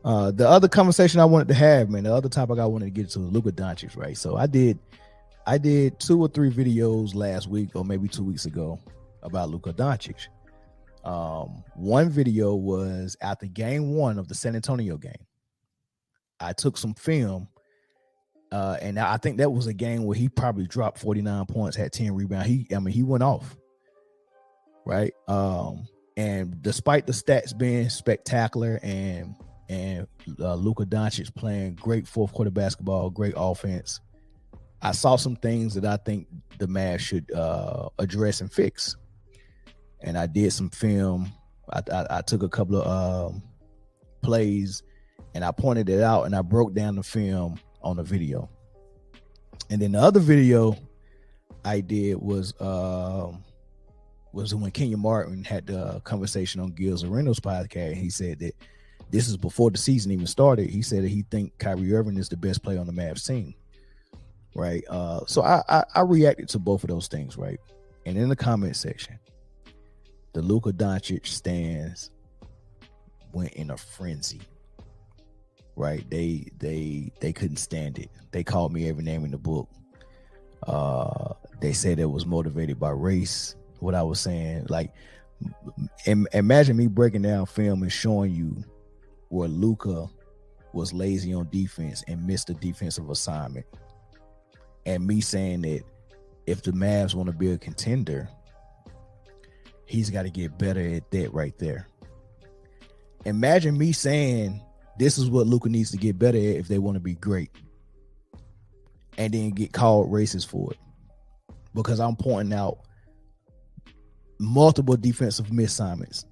The other conversation I wanted to have, man, the other topic I wanted to get to was Luka Doncic, right? So I did 2 or 3 videos last week or maybe 2 weeks ago about Luka Doncic. One video was after game 1 of the San Antonio game. I took some film, and I think that was a game where he probably dropped 49 points, had 10 rebounds. He went off, right? And despite the stats being spectacular and Luka Doncic playing great fourth quarter basketball, great offense, I saw some things that I think the Mavs should address and fix. And I did some film. I took a couple of plays and I pointed it out and I broke down the film on the video. And then the other video I did was when Kenya Martin had the conversation on Gil Zareno's podcast. He said that this is before the season even started. He said that he think Kyrie Irving is the best player on the Mavs team, right? So I reacted to both of those things, right? And in the comment section, the Luka Doncic stands went in a frenzy, right? They couldn't stand it. They called me every name in the book. They said it was motivated by race. What I was saying, like, imagine me breaking down film and showing you where Luka was lazy on defense and missed a defensive assignment, and me saying that if the Mavs want to be a contender, he's got to get better at that right there. Imagine me saying this is what Luka needs to get better at if they want to be great, and then get called racist for it because I'm pointing out multiple defensive missed assignments,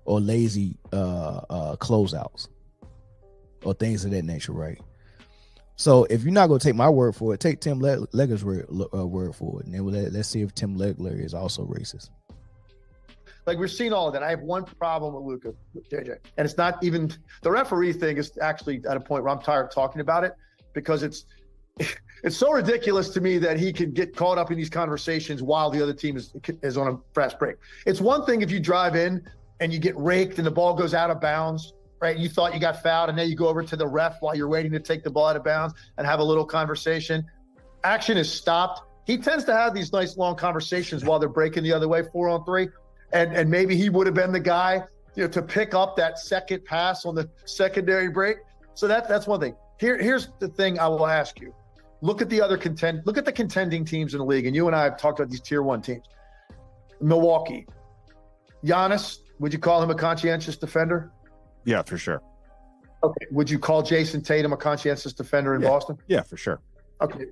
or lazy closeouts, or things of that nature, right? So if you're not going to take my word for it, take Tim Legler's word for it, and then let's see if Tim Legler is also racist. Like, we're seeing all of that. I have one problem with Luka, JJ, and it's not even the referee thing. Is actually at a point where I'm tired of talking about it because it's so ridiculous to me that he can get caught up in these conversations while the other team is on a fast break. It's one thing if you drive in and you get raked and the ball goes out of bounds, right? You thought you got fouled, and then you go over to the ref while you're waiting to take the ball out of bounds and have a little conversation. Action is stopped. He tends to have these nice long conversations while they're breaking the other way, 4-on-3. And maybe he would have been the guy, to pick up that second pass on the secondary break. So that's one thing. Here's the thing I will ask you. Look at the contending teams in the league, and you and I have talked about these tier 1 teams. Milwaukee. Giannis, would you call him a conscientious defender? Yeah, for sure. Okay. Would you call Jason Tatum a conscientious defender in Boston? Yeah, for sure. Okay.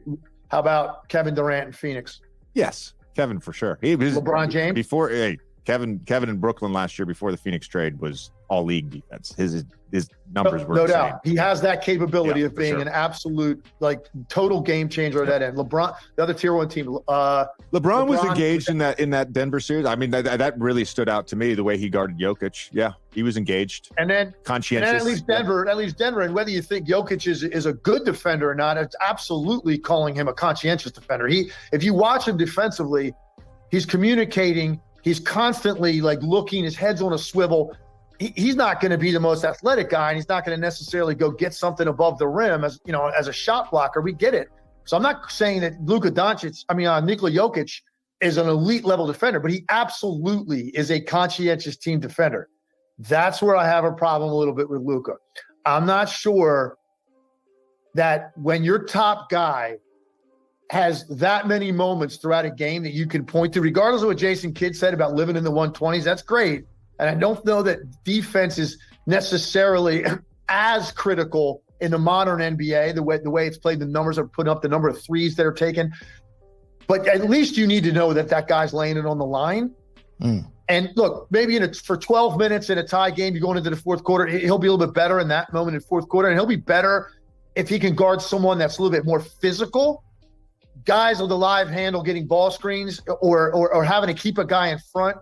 How about Kevin Durant in Phoenix? Yes, Kevin for sure. He was LeBron James? Before Kevin in Brooklyn last year before the Phoenix trade was all league defense. His numbers were no insane. doubt. He has that capability of being sure. an absolute total game changer at that end. LeBron, the other tier 1 team. LeBron was engaged in that Denver series. I mean, that really stood out to me, the way he guarded Jokic. Yeah, he was engaged. And then conscientious. And that leaves Denver. And whether you think Jokic is a good defender or not, it's absolutely calling him a conscientious defender. If you watch him defensively, he's communicating. He's constantly looking, his head's on a swivel. He's not going to be the most athletic guy, and he's not going to necessarily go get something above the rim as a shot blocker. We get it. So I'm not saying that Nikola Jokic is an elite level defender, but he absolutely is a conscientious team defender. That's where I have a problem a little bit with Luka. I'm not sure that when your top guy has that many moments throughout a game that you can point to, regardless of what Jason Kidd said about living in the 120s, that's great. And I don't know that defense is necessarily as critical in the modern NBA, the way it's played. The numbers are putting up, the number of threes that are taken. But at least you need to know that guy's laying it on the line. And look, maybe for 12 minutes in a tie game, you're going into the fourth quarter, he'll be a little bit better in that moment in fourth quarter. And he'll be better if he can guard someone that's a little bit more physical. Guys with a live handle getting ball screens or having to keep a guy in front,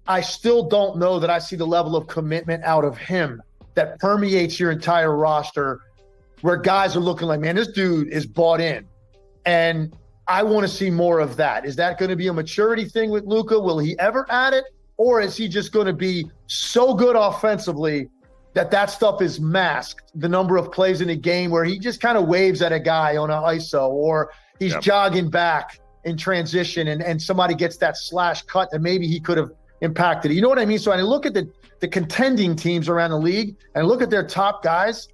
I still don't know that I see the level of commitment out of him that permeates your entire roster where guys are looking like, man, this dude is bought in. And I want to see more of that. Is that going to be a maturity thing with Luka? Will he ever add it? Or is he just going to be so good offensively that stuff is masked. The number of plays in a game where he just kind of waves at a guy on an ISO, or he's jogging back in transition and somebody gets that slash cut that maybe he could have impacted. You know what I mean? So I look at the contending teams around the league and look at their top guys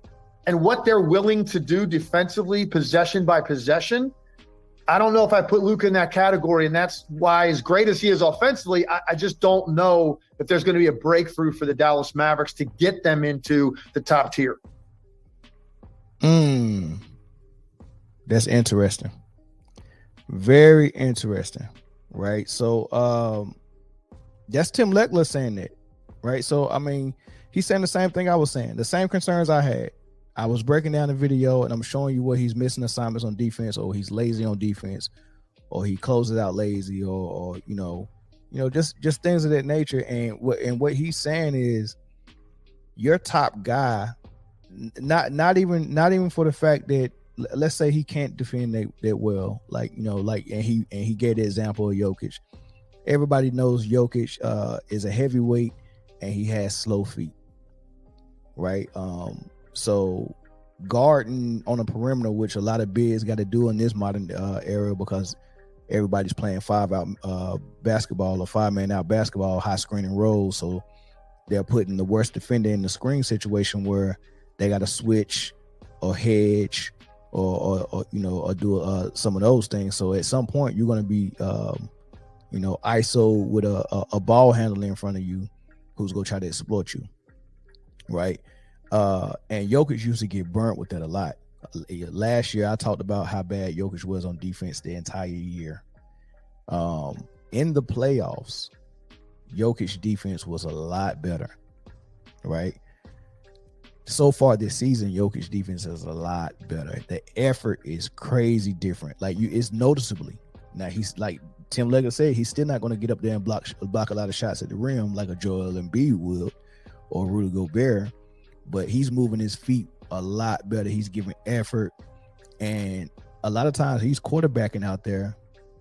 and what they're willing to do defensively, possession by possession. I don't know if I put Luka in that category, and that's why, as great as he is offensively, I just don't know if there's going to be a breakthrough for the Dallas Mavericks to get them into the top tier. That's interesting. Very interesting, right? So that's Tim Legler saying that, right? So, I mean, he's saying the same thing I was saying, the same concerns I had. I was breaking down the video and I'm showing you what he's missing assignments on defense, or he's lazy on defense, or he closes out lazy, or you know, just things of that nature. And what he's saying is your top guy, not even for the fact that, let's say he can't defend that well, like, you know, like, and he gave the example of Jokic. Everybody knows Jokic is a heavyweight and he has slow feet, right? So guarding on a perimeter, which a lot of bigs got to do in this modern era, because everybody's playing 5-out basketball or 5-man out basketball, high screening roles. So they're putting the worst defender in the screen situation where they got to switch or hedge or you know, or do some of those things. So at some point you're going to be you know, ISO with a ball handler in front of you who's going to try to exploit you, right? And Jokic used to get burnt with that a lot. Last year, I talked about how bad Jokic was on defense the entire year. In the playoffs, Jokic defense was a lot better, right? So far this season, Jokic defense is a lot better. The effort is crazy different. Like, it's noticeably. Now, he's like Tim Legler said, he's still not going to get up there and block a lot of shots at the rim like a Joel Embiid would or Rudy Gobert. But he's moving his feet a lot better. He's giving effort. And a lot of times he's quarterbacking out there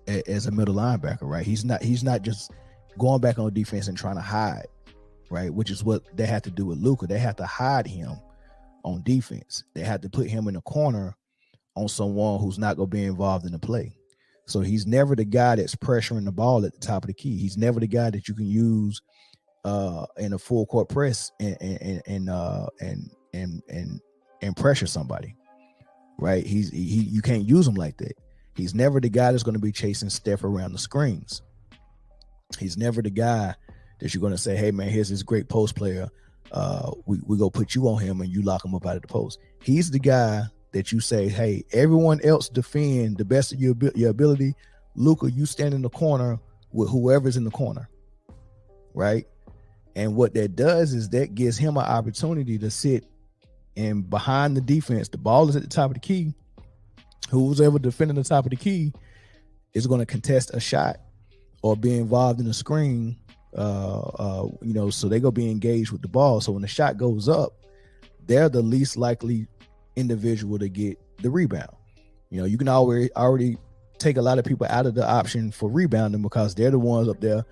as a middle linebacker, right? He's not just going back on defense and trying to hide, right? Which is what they have to do with Luka. They have to hide him on defense. They have to put him in a corner on someone who's not going to be involved in the play. So he's never the guy that's pressuring the ball at the top of the key. He's never the guy that you can use in a full court press and pressure somebody, right? You can't use him like that. He's never the guy that's going to be chasing Steph around the screens. He's never the guy that you're going to say, hey man, here's this great post player. We go put you on him and you lock him up out of the post. He's the guy that you say, hey, everyone else defend the best of your ability. Luka, you stand in the corner with whoever's in the corner, right? And what that does is that gives him an opportunity to sit and behind the defense. The ball is at the top of the key. Who's ever defending the top of the key is going to contest a shot or be involved in a screen. You know, so they're going to be engaged with the ball. So when the shot goes up, they're the least likely individual to get the rebound. You know, you can already take a lot of people out of the option for rebounding because they're the ones up there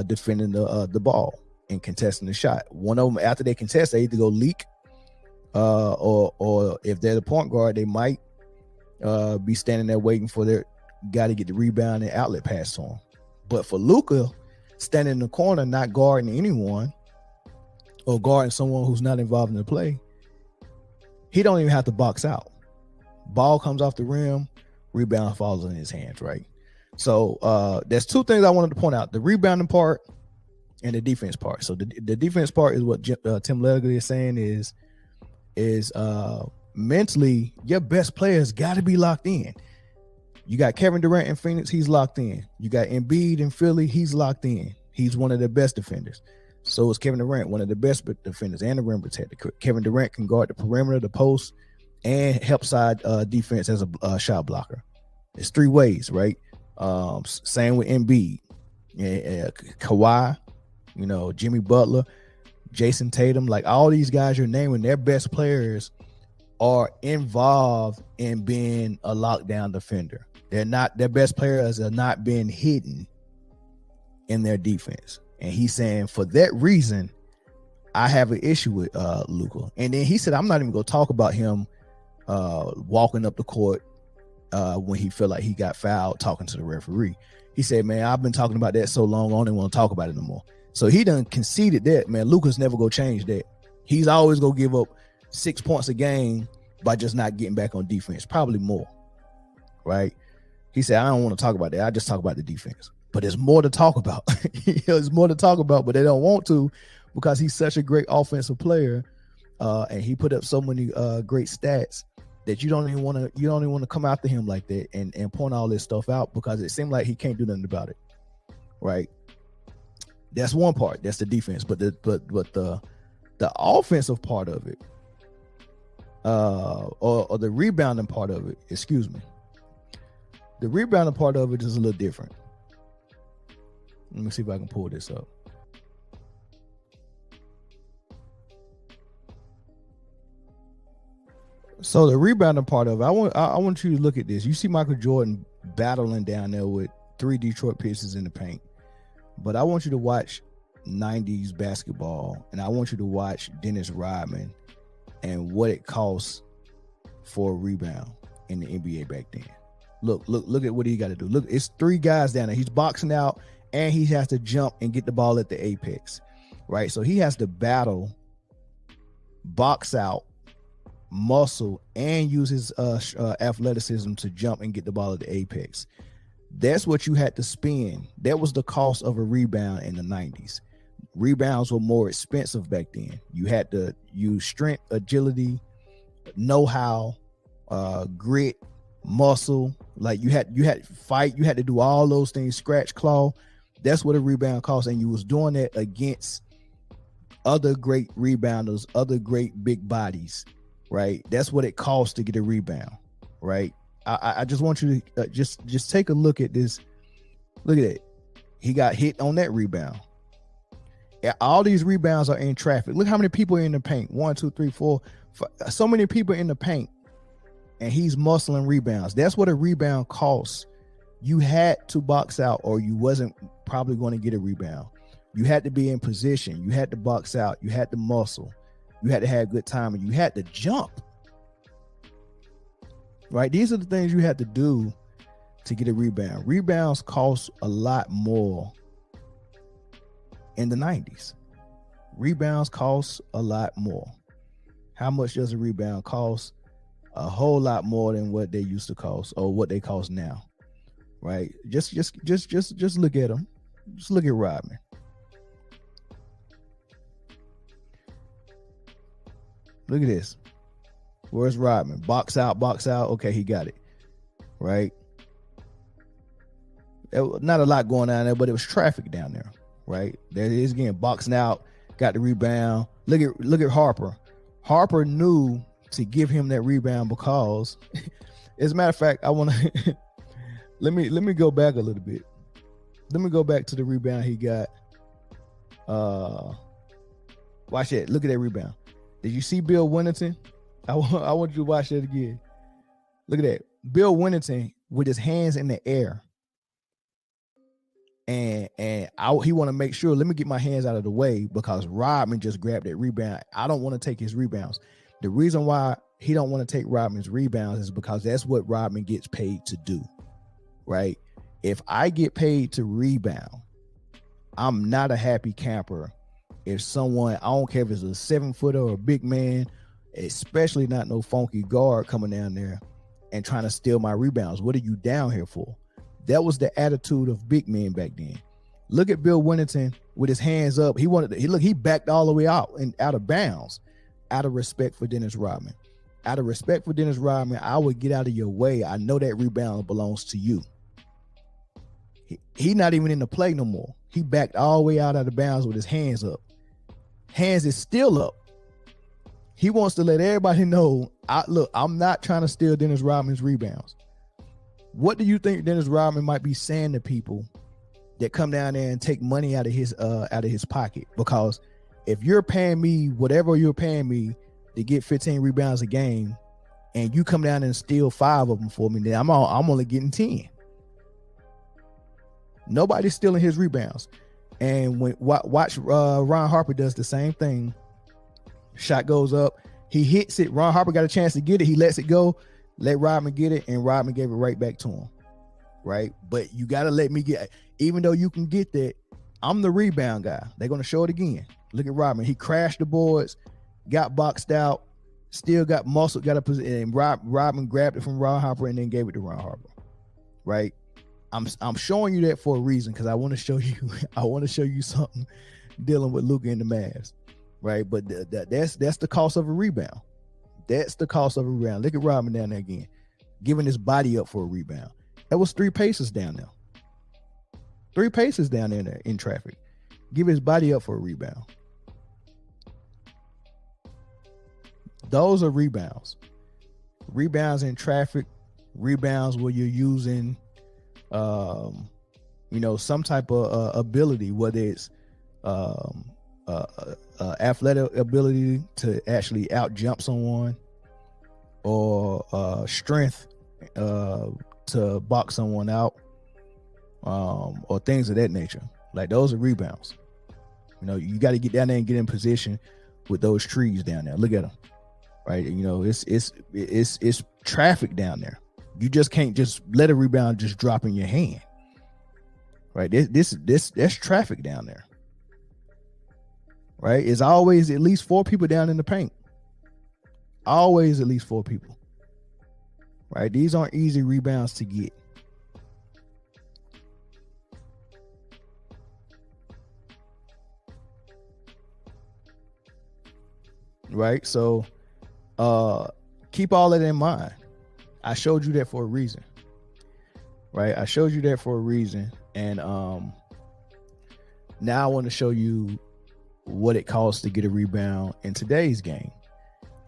defending the ball and contesting the shot. One of them, after they contest, they either go leak or if they're the point guard, they might be standing there waiting for their guy to get the rebound and outlet pass to him. But for Luka, standing in the corner, not guarding anyone or guarding someone who's not involved in the play, he don't even have to box out. Ball comes off the rim, rebound falls in his hands, right? So there's two things I wanted to point out: the rebounding part and the defense part. So the defense part is what Tim Legler is saying is mentally your best players got to be locked in. You got Kevin Durant in Phoenix, he's locked in. You got Embiid in Philly, he's locked in. He's one of the best defenders. So is Kevin Durant, one of the best defenders and the rim protector. Kevin Durant can guard the perimeter, the post, and help side defense as a shot blocker. It's three ways, right? Same with Embiid, Kawhi, you know, Jimmy Butler, Jason Tatum, like all these guys you're naming, their best players are involved in being a lockdown defender. Their best players are not being hidden in their defense. And he's saying for that reason, I have an issue with Luka. And then he said, I'm not even gonna talk about him walking up the court when he felt like he got fouled talking to the referee. He said, man, I've been talking about that so long, I don't even want to talk about it no more. So he done conceded that, man. Luka's never gonna change that. He's always gonna give up 6 points a game by just not getting back on defense, probably more, right? He said, I don't want to talk about that. I just talk about the defense. But there's more to talk about. There's more to talk about, but they don't want to because he's such a great offensive player, and he put up so many great stats that you don't even want to come after him like that and point all this stuff out because it seemed like he can't do nothing about it, right? That's one part. That's the defense, but the offensive part of it, or the rebounding part of it, excuse me. The rebounding part of it is a little different. Let me see if I can pull this up. So the rebounding part of it, I want you to look at this. You see Michael Jordan battling down there with 3 Detroit Pistons in the paint. But I want you to watch 90s basketball, and I want you to watch Dennis Rodman and what it costs for a rebound in the NBA back then. Look at what he got to do. Look, it's 3 guys down there. He's boxing out, and he has to jump and get the ball at the apex, right? So he has to battle, box out, muscle, and use his athleticism to jump and get the ball at the apex. That's what you had to spend. That was the cost of a rebound in the 90s. Rebounds were more expensive back then. You had to use strength, agility, know-how, grit, muscle. Like you had to fight. You had to do all those things, scratch, claw. That's what a rebound cost. And you was doing that against other great rebounders, other great big bodies, right? That's what it costs to get a rebound, right? I just want you to just take a look at this. Look at it. He got hit on that rebound. All these rebounds are in traffic. Look how many people are in the paint. 1, 2, 3, 4, 5. So many people in the paint, and he's muscling rebounds. That's what a rebound costs. You had to box out, or you wasn't probably going to get a rebound. You had to be in position. You had to box out. You had to muscle. You had to have good timing. You had to jump. Right? These are the things you had to do to get a rebound. Rebounds cost a lot more in the 90s. Rebounds cost a lot more. How much does a rebound cost? A whole lot more than what they used to cost or what they cost now. Right? Just look at them. Just look at Rodman. Look at this. Where's Rodman? Box out. Okay, he got it. Right? Not a lot going on there, but it was traffic down there. Right? There it is again, boxing out, got the rebound. Look at Harper. Harper knew to give him that rebound because, as a matter of fact, I want to let me go back a little bit. Let me go back to the rebound he got. Watch that. Look at that rebound. Did you see Bill Winnington? I want you to watch that again. Look at that. Bill Winnington with his hands in the air. And he want to make sure, let me get my hands out of the way because Rodman just grabbed that rebound. I don't want to take his rebounds. The reason why he don't want to take Rodman's rebounds is because that's what Rodman gets paid to do, right? If I get paid to rebound, I'm not a happy camper. If someone, I don't care if it's a 7-footer or a big man, especially not no funky guard coming down there and trying to steal my rebounds. What are you down here for? That was the attitude of big men back then. Look at Bill Winnington with his hands up. He backed all the way out and out of bounds, out of respect for Dennis Rodman. Out of respect for Dennis Rodman, I would get out of your way. I know that rebound belongs to you. He not even in the play no more. He backed all the way out of bounds with his hands up. Hands is still up. He wants to let everybody know, I'm not trying to steal Dennis Rodman's rebounds. What do you think Dennis Rodman might be saying to people that come down there and take money out of his pocket? Because if you're paying me whatever you're paying me to get 15 rebounds a game, and you come down and steal 5 of them for me, then I'm only getting 10. Nobody's stealing his rebounds. And watch Ron Harper does the same thing Shot goes up. He hits it. Ron Harper got a chance to get it. He lets it go. Let Rodman get it, and Rodman gave it right back to him. Right? But you got to let me get, even though you can get that, I'm the rebound guy. They're going to show it again. Look at Rodman. He crashed the boards, got boxed out, still got muscle, got a position, and Rodman grabbed it from Ron Harper and then gave it to Ron Harper. Right? I'm showing you that for a reason, because I want to show you something dealing with Luka and the Mavs. Right? But that's the cost of a rebound. That's the cost of a rebound. Look at Rodman down there again, giving his body up for a rebound. That was 3 paces down there. 3 paces down there in traffic. Give his body up for a rebound. Those are rebounds. Rebounds in traffic. Rebounds where you're using, some type of ability, whether it's athletic ability to actually out jump someone, or strength to box someone out, or things of that nature. Like, those are rebounds. You got to get down there and get in position with those trees down there. Look at them, right? It's traffic down there. You just can't just let a rebound just drop in your hand, right? That's traffic down there, right? It's always at least 4 people down in the paint. Always at least 4 people, right? These aren't easy rebounds to get. Right? So keep all that in mind. I showed you that for a reason. Right? I showed you that for a reason. And now I want to show you what it costs to get a rebound in today's game,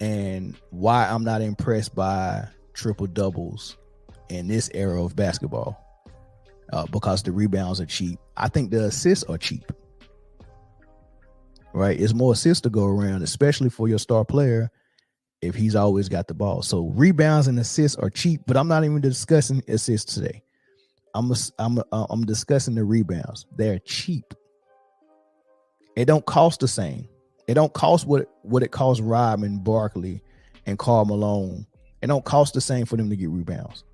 and why I'm not impressed by triple doubles in this era of basketball, because the rebounds are cheap. I think the assists are cheap. Right? It's more assists to go around, especially for your star player, if he's always got the ball. So rebounds and assists are cheap, but I'm not even discussing assists today. I'm discussing the rebounds. They're cheap. It don't cost the same. It don't cost what it costs Rodman, Barkley, and Karl Malone. It don't cost the same for them to get rebounds.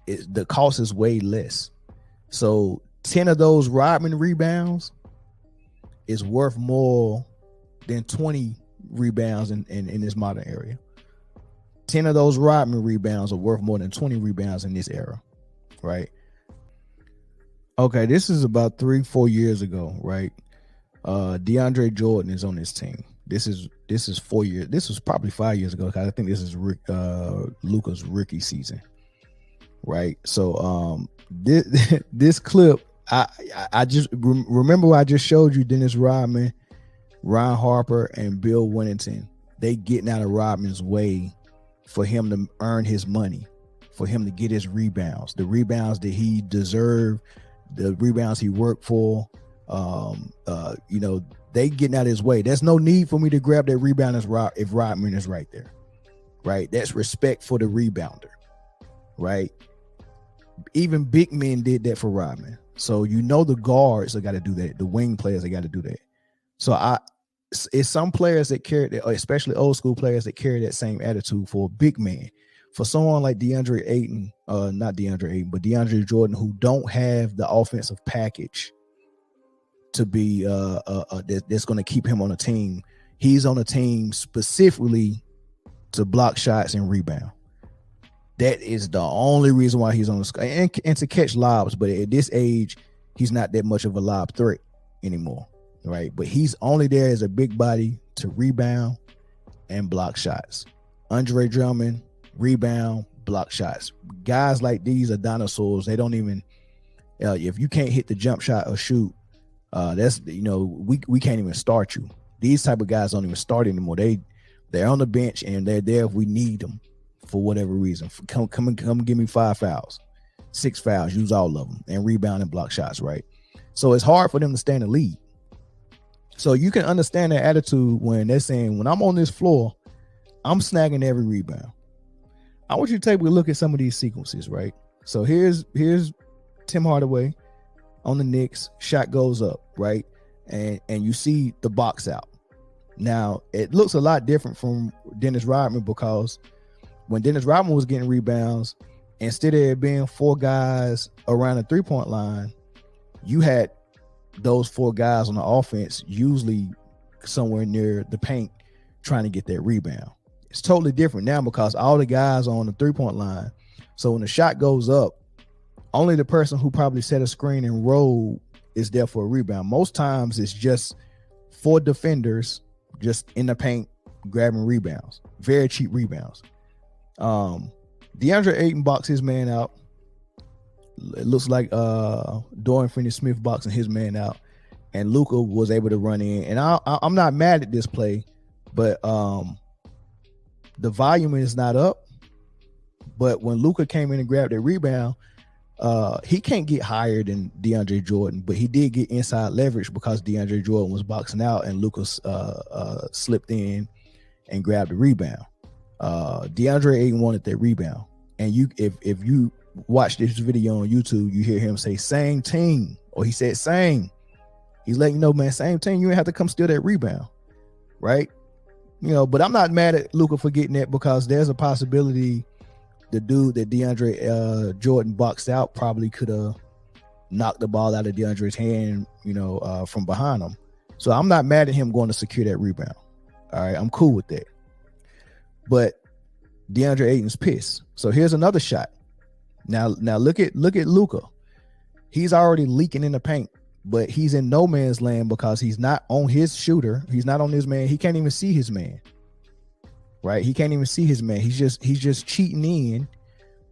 The cost is way less. So 10 of those Rodman rebounds is worth more than 20 rebounds in this modern era. 10 of those Rodman rebounds are worth more than 20 rebounds in this era, right? Okay, this is about 3-4 years ago, right? DeAndre Jordan is on this team. This is 4 years. This was probably 5 years ago, because I think this is Luka's rookie season, right? So this clip, I just remember I just showed you Dennis Rodman, Ron Harper, and Bill Winnington. They getting out of Rodman's way for him to earn his money, for him to get his rebounds, the rebounds that he deserved, the rebounds he worked for. They getting out of his way. There's no need for me to grab that rebound if Rodman is right there, right? That's respect for the rebounder, right? Even big men did that for Rodman. So the guards have got to do that. The wing players, they got to do that. So it's some players that carry that, especially old school players, that carry that same attitude for a big man. For someone like DeAndre Ayton, not DeAndre Ayton, but DeAndre Jordan, who don't have the offensive package to be that's going to keep him on a team. He's on a team specifically to block shots and rebound. That is the only reason why he's on the squad, and to catch lobs. But at this age, he's not that much of a lob threat anymore, right? But he's only there as a big body to rebound and block shots. Andre Drummond, rebound, block shots. Guys like these are dinosaurs. They don't even, if you can't hit the jump shot or shoot, that's, we can't even start you. These type of guys don't even start anymore. They're on the bench and they're there if we need them for whatever reason. Come give me 5 fouls, 6 fouls, use all of them, and rebound and block shots, right? So it's hard for them to stay in the lead. So you can understand their attitude when they're saying, when I'm on this floor, I'm snagging every rebound. I want you to take a look at some of these sequences, right? So here's Tim Hardaway on the Knicks, shot goes up, right? And you see the box out. Now, it looks a lot different from Dennis Rodman, because when Dennis Rodman was getting rebounds, instead of it being 4 guys around the 3-point line, you had those 4 guys on the offense usually somewhere near the paint trying to get that rebound. It's totally different now because all the guys are on the 3-point line. So when the shot goes up, only the person who probably set a screen and rolled is there for a rebound. Most times it's just 4 defenders just in the paint grabbing rebounds, very cheap rebounds. DeAndre Ayton boxed his man out. It looks like Dorian Finney-Smith boxing his man out, and Luka was able to run in. And I'm not mad at this play, but the volume is not up. But when Luka came in and grabbed that rebound, he can't get higher than DeAndre Jordan, but he did get inside leverage because DeAndre Jordan was boxing out and Luka slipped in and grabbed the rebound. DeAndre Ayton wanted that rebound, and if you watch this video on YouTube, you hear him say same team, or he said same. He's letting you know, man, same team. You ain't have to come steal that rebound, right? You know, but I'm not mad at Luka for getting that, because there's a possibility the dude that DeAndre Jordan boxed out probably could have knocked the ball out of DeAndre's hand, you know, from behind him. So I'm not mad at him going to secure that rebound. All right, I'm cool with that. But DeAndre Ayton's pissed. So here's another shot. Now look at Luka. He's already leaking in the paint, but he's in no man's land because he's not on his shooter. He's not on his man. He can't even see his man. Right? He can't even see his man. He's just cheating in,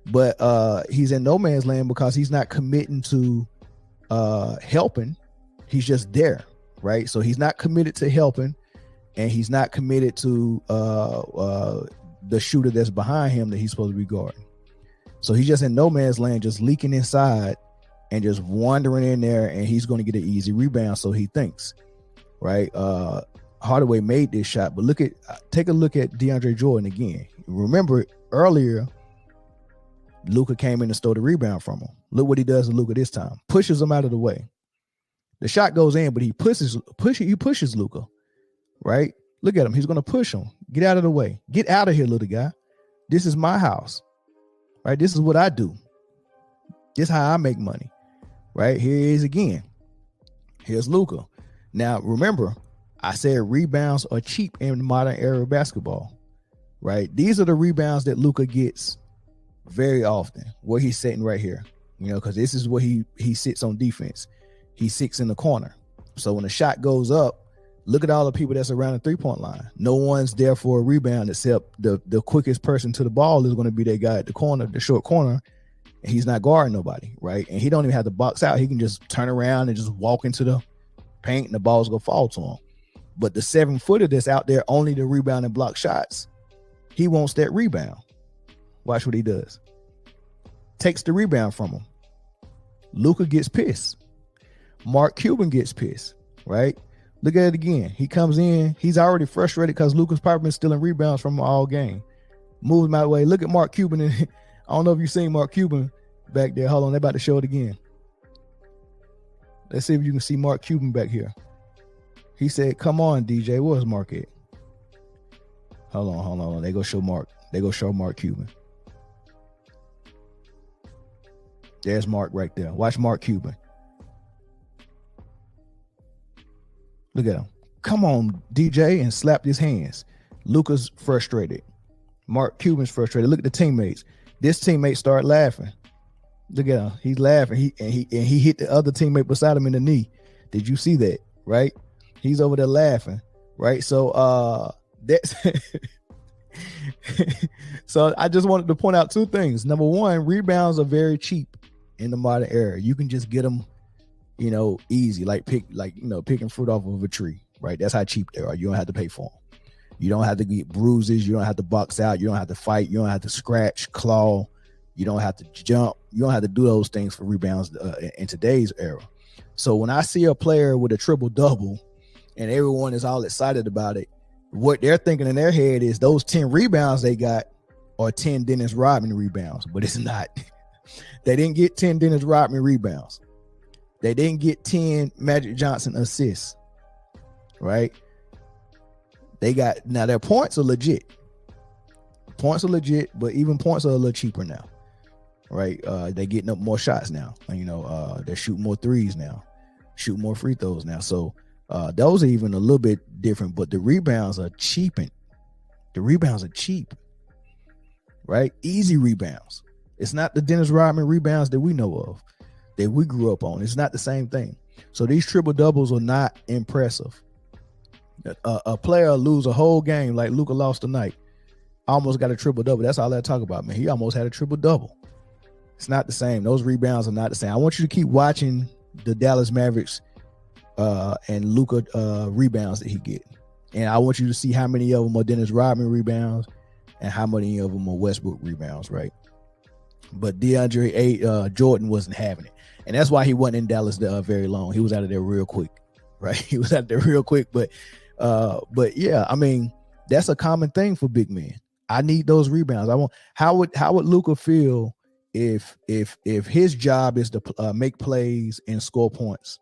but he's in no man's land because he's not committing to helping. He's just there, right? So he's not committed to helping, and he's not committed to the shooter that's behind him that he's supposed to be guarding. So he's just in no man's land, just leaking inside and just wandering in there, and he's going to get an easy rebound, so he thinks, right? Hardaway made this shot, but take a look at DeAndre Jordan again. Remember earlier, Luka came in and stole the rebound from him. Look what he does to Luka this time. Pushes him out of the way. The shot goes in, but he pushes Luka, right? Look at him. He's going to push him. Get out of the way. Get out of here, little guy. This is my house, right? This is what I do. This is how I make money, right? Here he is again. Here's Luka. Now, remember, I said rebounds are cheap in modern era basketball, right? These are the rebounds that Luka gets very often, where he's sitting right here, you know, because this is where he sits on defense. He sits in the corner. So when the shot goes up, look at all the people that's around the 3-point line. No one's there for a rebound except the quickest person to the ball is going to be that guy at the corner, the short corner, and he's not guarding nobody, right? And he don't even have to box out. He can just turn around and just walk into the paint and the ball's going to fall to him. But the 7-footer that's out there only to rebound and block shots, he wants that rebound. Watch what he does. Takes the rebound from him. Luka gets pissed. Mark Cuban gets pissed, right? Look at it again. He comes in. He's already frustrated because Luka's probably been stealing rebounds from him all game. Moves him out of the way. Look at Mark Cuban. I don't know if you've seen Mark Cuban back there. Hold on. They're about to show it again. Let's see if you can see Mark Cuban back here. He said, come on, DJ. Where's Mark at? Hold on. They go show Mark. Mark Cuban. There's Mark right there. Watch Mark Cuban. Look at him. Come on, DJ, and slapped his hands. Luka's frustrated. Mark Cuban's frustrated. Look at the teammates. This teammate started laughing. Look at him. He's laughing. He hit the other teammate beside him in the knee. Did you see that? Right? He's over there laughing. Right? So that's so I just wanted to point out 2 things. Number one, rebounds are very cheap in the modern era. You can just get them, you know, easy, picking fruit off of a tree, right? That's how cheap they are. You don't have to pay for them. You don't have to get bruises. You don't have to box out. You don't have to fight. You don't have to scratch, claw. You don't have to jump. You don't have to do those things for rebounds in today's era. So when I see a player with a triple-double and everyone is all excited about it, what they're thinking in their head is those 10 rebounds they got are 10 Dennis Rodman rebounds, but it's not. They didn't get 10 Dennis Rodman rebounds. They didn't get 10 Magic Johnson assists, right? They got now their points are legit. Points are legit, but even points are a little cheaper now, right? They're getting up more shots now. They're shooting more threes now, shooting more free throws now. So those are even a little bit different, but the rebounds are cheapened. The rebounds are cheap, right? Easy rebounds. It's not the Dennis Rodman rebounds that we know of, that we grew up on. It's not the same thing. So these triple doubles are not impressive. A player lose a whole game like Luka lost tonight. Almost got a triple double. That's all I talk about, man. He almost had a triple double. It's not the same. Those rebounds are not the same. I want you to keep watching the Dallas Mavericks and Luka rebounds that he get, and I want you to see how many of them are Dennis Rodman rebounds and how many of them are Westbrook rebounds, right? But DeAndre Jordan wasn't having it, and that's why he wasn't in Dallas very long. He was out of there real quick, right? He was out there real quick, but yeah, I mean, that's a common thing for big men. I need those rebounds. How would Luka feel if his job is to make plays and score points,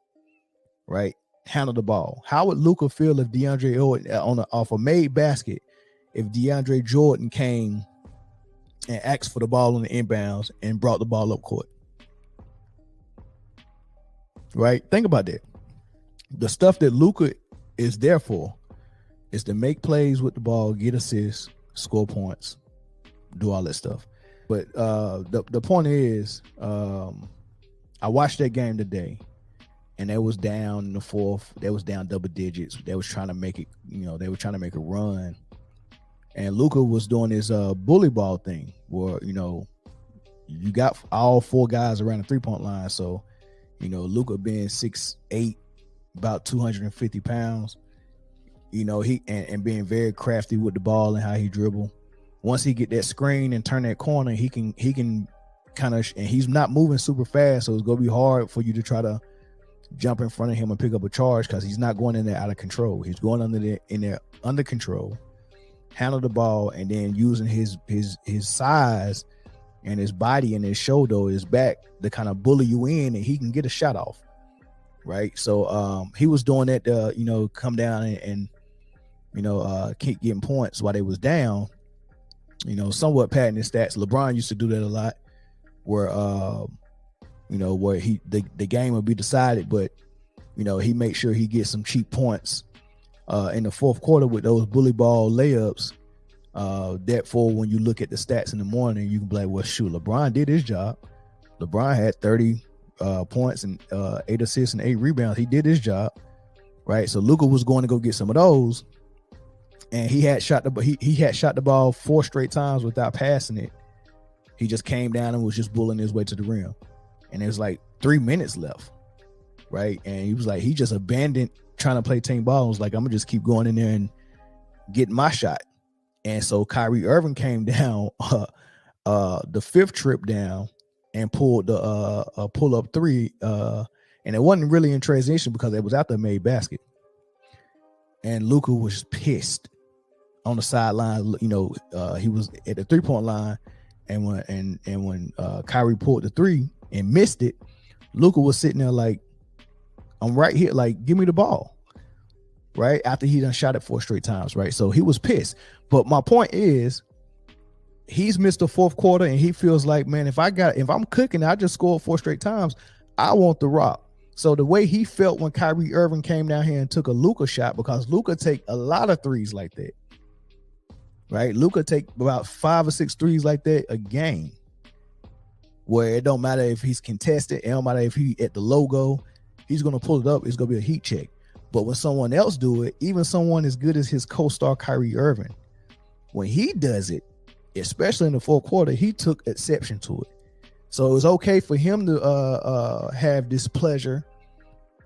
right? Handle the ball. How would Luka feel if DeAndre Jordan off a made basket, if DeAndre Jordan came and asked for the ball on the inbounds and brought the ball up court? Right? Think about that. The stuff that Luka is there for is to make plays with the ball, get assists, score points, do all that stuff. But the point is, I watched that game today, and they was down in the fourth. They was down double digits. They was trying to make it, they were trying to make a run. And Luka was doing this bully ball thing where, you got all four guys around the three-point line. So, Luka being 6'8", about 250 pounds, he and being very crafty with the ball and how he dribble. Once he get that screen and turn that corner, he can kind of, and he's not moving super fast, so it's gonna be hard for you to try to jump in front of him and pick up a charge because he's not going in there out of control. He's going in there under control, handle the ball, and then using his size and his body and his shoulder, his back to kind of bully you in, and he can get a shot off. Right. So he was doing that to, come down and keep getting points while they was down, somewhat padding his stats. LeBron used to do that a lot where, where the game would be decided, but, he makes sure he gets some cheap points in the fourth quarter with those bully ball layups. Therefore, when you look at the stats in the morning, you can be like, well, shoot, LeBron did his job. LeBron had 30 points and 8 assists and 8 rebounds. He did his job, right? So Luka was going to go get some of those, and he had shot the ball 4 straight times without passing it. He just came down and was just bullying his way to the rim, and it was like 3 minutes left, right? And he was like, he just abandoned trying to play team ball. And was like, I'm gonna just keep going in there and getting my shot. And so Kyrie Irving came down the fifth trip down and pulled the pull-up three, and it wasn't really in transition because it was after a made basket. And Luka was pissed on the sideline. He was at the three-point line, and when Kyrie pulled the three and missed it, Luka was sitting there like, I'm right here, like, give me the ball. Right after he done shot it 4 straight times, right? So he was pissed. But my point is, he's missed the fourth quarter, and he feels like, man, if I'm cooking, I just scored 4 straight times. I want the rock. So the way he felt when Kyrie Irving came down here and took a Luka shot, because Luka take a lot of threes like that, right? Luka take about 5 or 6 threes like that a game, where it don't matter if he's contested, it don't matter if he at the logo, he's gonna pull it up. It's gonna be a heat check. But when someone else do it, even someone as good as his co-star Kyrie Irving, when he does it, especially in the fourth quarter, he took exception to it. So it was okay for him to have displeasure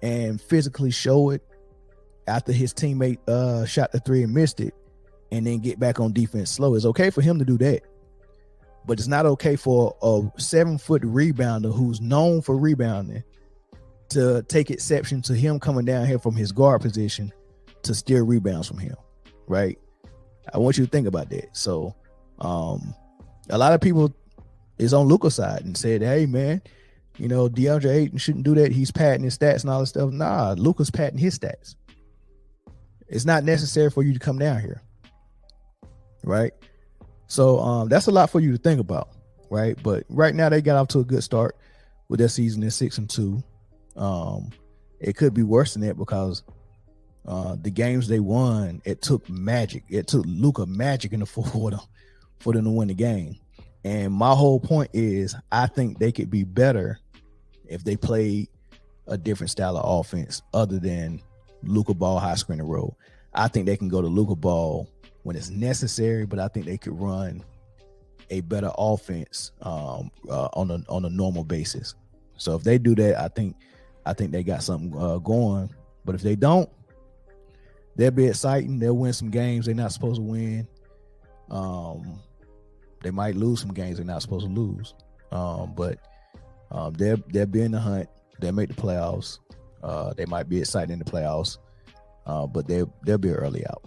and physically show it after his teammate shot the three and missed it, and then get back on defense slow. It's okay for him to do that. But it's not okay for a 7-foot rebounder who's known for rebounding to take exception to him coming down here from his guard position to steal rebounds from him, right? I want you to think about that. So a lot of people is on Luka's side and said, hey, man, DeAndre Ayton shouldn't do that. He's padding his stats and all this stuff. Nah, Luka's padding his stats. It's not necessary for you to come down here, right? So that's a lot for you to think about, right? But right now they got off to a good start with their season in 6-2. It could be worse than that because the games they won, it took magic. It took Luka magic in the fourth quarter for them to win the game. And my whole point is I think they could be better if they played a different style of offense other than Luka ball, high screen and roll. I think they can go to Luka ball when it's necessary, but I think they could run a better offense on a normal basis. So if they do that, I think they got something going. But if they don't, they'll be exciting. They'll win some games they're not supposed to win. They might lose some games they're not supposed to lose. But they'll be in the hunt. They'll make the playoffs. They might be excited in the playoffs, but they'll be early out.